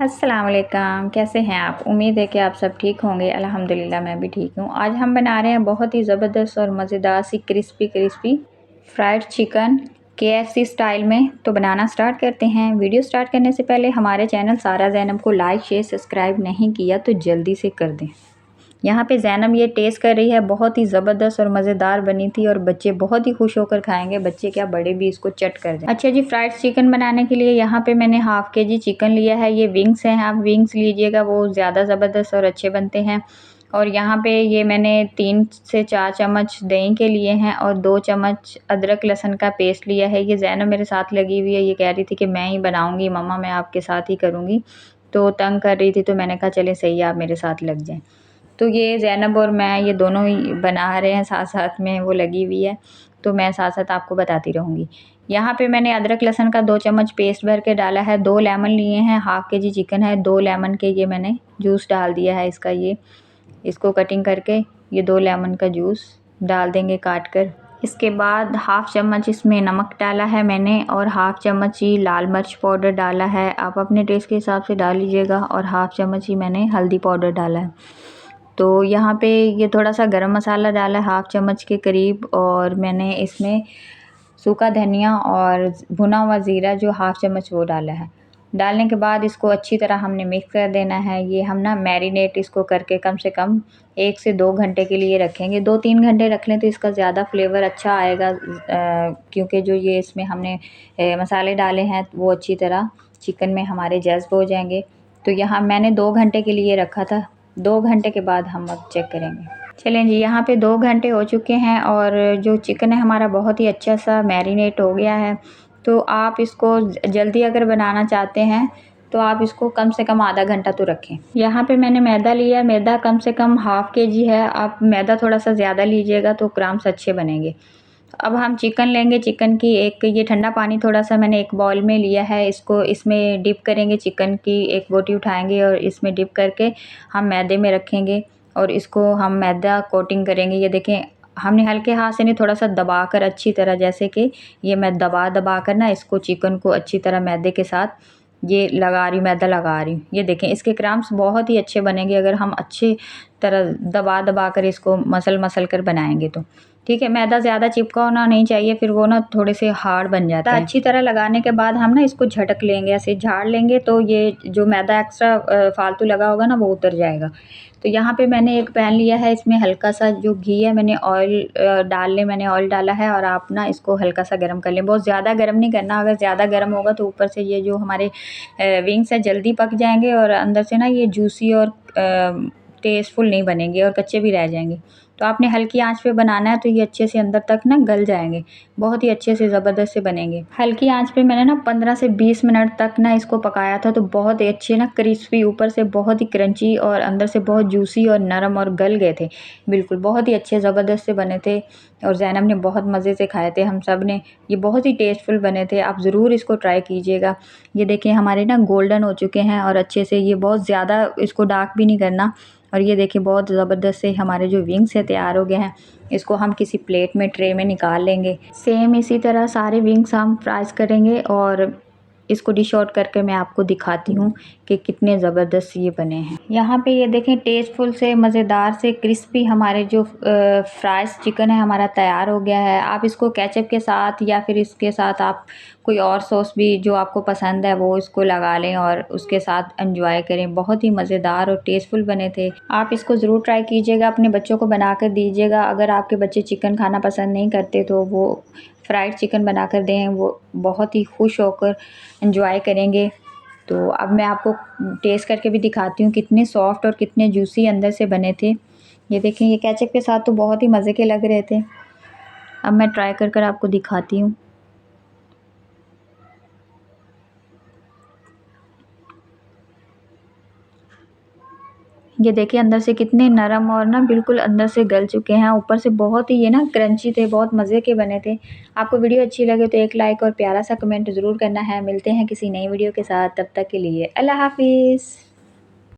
अस्सलाम वालेकुम, कैसे हैं आप? उम्मीद है कि आप सब ठीक होंगे। अल्हम्दुलिल्लाह मैं भी ठीक हूँ। आज हम बना रहे हैं बहुत ही ज़बरदस्त और मज़ेदार सी crispy fried chicken KFC style में। तो बनाना स्टार्ट करते हैं। वीडियो स्टार्ट करने से पहले हमारे चैनल सारा ज़ैनब को लाइक शेयर सब्सक्राइब नहीं किया तो जल्दी से कर दें। यहाँ पे ज़ैनब ये टेस्ट कर रही है, बहुत ही ज़बरदस्त और मज़ेदार बनी थी और बच्चे बहुत ही खुश होकर खाएंगे। बच्चे क्या बड़े भी इसको चट कर दें। अच्छा जी, फ्राइड चिकन बनाने के लिए यहाँ पे मैंने हाफ़ KG चिकन लिया है। ये विंग्स हैं, आप विंग्स लीजिएगा, वो ज़्यादा ज़बरदस्त और अच्छे बनते हैं। और यहाँ पे ये मैंने 3 से 4 चम्मच दही के लिए हैं और 2 चम्मच अदरक लहसुन का पेस्ट लिया है। ये ज़ैनब मेरे साथ लगी हुई है, ये कह रही थी कि मैं ही बनाऊँगी मम्मा, मैं आपके साथ ही करूँगी। तो तंग कर रही थी, तो मैंने कहा चले सही है, आप मेरे साथ लग जाएँ। तो ये ज़ैनब और मैं ये दोनों ही बना रहे हैं, साथ-साथ में वो लगी हुई है, तो मैं साथ-साथ आपको बताती रहूँगी। यहाँ पे मैंने अदरक लहसुन का 2 चम्मच पेस्ट भर के डाला है, 2 लेमन लिए हैं, हाफ़ KG चिकन है, 2 लेमन के ये मैंने जूस डाल दिया है इसका। ये इसको कटिंग करके ये 2 लेमन का जूस डाल देंगे काट कर। इसके बाद हाफ़ चम्मच इसमें नमक डाला है मैंने और हाफ़ चम्मच ही लाल मिर्च पाउडर डाला है। आप अपने टेस्ट के हिसाब से डाल लीजिएगा और हाफ़ चम्मच ही मैंने हल्दी पाउडर डाला है। तो यहाँ पे ये थोड़ा सा गरम मसाला डाला है हाफ़ चम्मच के करीब और मैंने इसमें सूखा धनिया और भुना हुआ ज़ीरा जो हाफ़ चम्मच वो डाला है। डालने के बाद इसको अच्छी तरह हमने मिक्स कर देना है। ये हम ना मैरिनेट इसको करके कम से कम 1 से 2 घंटे के लिए रखेंगे। 2-3 घंटे रख लें तो इसका ज़्यादा फ्लेवर अच्छा आएगा, क्योंकि जो ये इसमें हमने मसाले डाले हैं वो अच्छी तरह चिकन में हमारे जज़्ब हो जाएंगे। तो यहाँ मैंने 2 घंटे के लिए रखा था। 2 घंटे के बाद हम अब चेक करेंगे। चलें जी, यहाँ पे 2 घंटे हो चुके हैं और जो चिकन है हमारा बहुत ही अच्छा सा मैरिनेट हो गया है। तो आप इसको जल्दी अगर बनाना चाहते हैं तो आप इसको कम से कम आधा घंटा तो रखें। यहाँ पे मैंने मैदा लिया, मैदा कम से कम हाफ़ KG है। आप मैदा थोड़ा सा ज़्यादा लीजिएगा तो क्राम्स अच्छे बनेंगे। अब हम चिकन लेंगे, चिकन की एक ये ठंडा पानी थोड़ा सा मैंने एक बाउल में लिया है, इसको इसमें डिप करेंगे, चिकन की एक बोटी उठाएंगे और इसमें डिप करके हम मैदे में रखेंगे और इसको हम मैदा कोटिंग करेंगे। ये देखें, हमने हल्के हाथ से नहीं, थोड़ा सा दबा कर अच्छी तरह, जैसे कि ये मैं दबा कर ना इसको चिकन को अच्छी तरह मैदे के साथ ये लगा रही हूँ, मैदा लगा रही हूँ। ये देखें, इसके क्रम्स बहुत ही अच्छे बनेंगे अगर हम अच्छी तरह दबा कर इसको मसल कर बनाएंगे तो। ठीक है, मैदा ज़्यादा चिपका होना नहीं चाहिए, फिर वो ना थोड़े से हार्ड बन जाता है। अच्छी तरह लगाने के बाद हम ना इसको झटक लेंगे, ऐसे झाड़ लेंगे तो ये जो मैदा एक्स्ट्रा फालतू लगा होगा ना वो उतर जाएगा। तो यहाँ पे मैंने एक पैन लिया है, इसमें हल्का सा जो घी है मैंने मैंने ऑयल डाला है और आप ना इसको हल्का सा गर्म कर लें। बहुत ज़्यादा गर्म नहीं करना, अगर ज़्यादा गर्म होगा तो ऊपर से ये जो हमारे विंग्स है जल्दी पक जाएंगे और अंदर से ना ये जूसी और टेस्टफुल नहीं बनेंगे और कच्चे भी रह जाएंगे। तो आपने हल्की आंच पे बनाना है तो ये अच्छे से अंदर तक ना गल जाएंगे, बहुत ही अच्छे से ज़बरदस्त से बनेंगे। हल्की आंच पे मैंने ना 15 से 20 मिनट तक ना इसको पकाया था, तो बहुत ही अच्छे ना क्रिस्पी, ऊपर से बहुत ही क्रंची और अंदर से बहुत जूसी और नरम और गल गए थे बिल्कुल, बहुत ही अच्छे ज़बरदस्त से बने थे और ज़ैनब ने बहुत मज़े से खाए थे, हम सब ने। ये बहुत ही टेस्टफुल बने थे, आप ज़रूर इसको ट्राई कीजिएगा। ये देखिए हमारे ना गोल्डन हो चुके हैं और अच्छे से, ये बहुत ज़्यादा इसको डार्क भी नहीं करना। और ये देखिए बहुत ज़बरदस्त से हमारे जो विंग्स है तैयार हो गए हैं। इसको हम किसी प्लेट में, ट्रे में निकाल लेंगे। सेम इसी तरह सारे विंग्स हम फ्राइज़ करेंगे और इसको डिश आउट करके मैं आपको दिखाती हूँ कि कितने ज़बरदस्त ये बने हैं। यहाँ पे ये देखें, टेस्टफुल से मज़ेदार से क्रिस्पी हमारे जो फ्राइज़ चिकन है हमारा तैयार हो गया है। आप इसको केचप के साथ या फिर इसके साथ आप कोई और सॉस भी जो आपको पसंद है वो इसको लगा लें और उसके साथ एंजॉय करें। बहुत ही मज़ेदार और टेस्टफुल बने थे। आप इसको ज़रूर ट्राई कीजिएगा, अपने बच्चों को बना कर दीजिएगा। अगर आपके बच्चे चिकन खाना पसंद नहीं करते तो वो फ्राइड चिकन बना कर दें, वो बहुत ही खुश होकर एंजॉय करेंगे। तो अब मैं आपको टेस्ट करके भी दिखाती हूँ कितने सॉफ्ट और कितने जूसी अंदर से बने थे। ये देखें, ये केचप के साथ तो बहुत ही मज़े के लग रहे थे। अब मैं ट्राई कर आपको दिखाती हूँ। ये देखिए अंदर से कितने नरम और ना बिल्कुल अंदर से गल चुके हैं, ऊपर से बहुत ही ये ना क्रंची थे, बहुत मज़े के बने थे। आपको वीडियो अच्छी लगे तो एक लाइक और प्यारा सा कमेंट ज़रूर करना है। मिलते हैं किसी नई वीडियो के साथ, तब तक के लिए अल्लाह हाफ़िज़।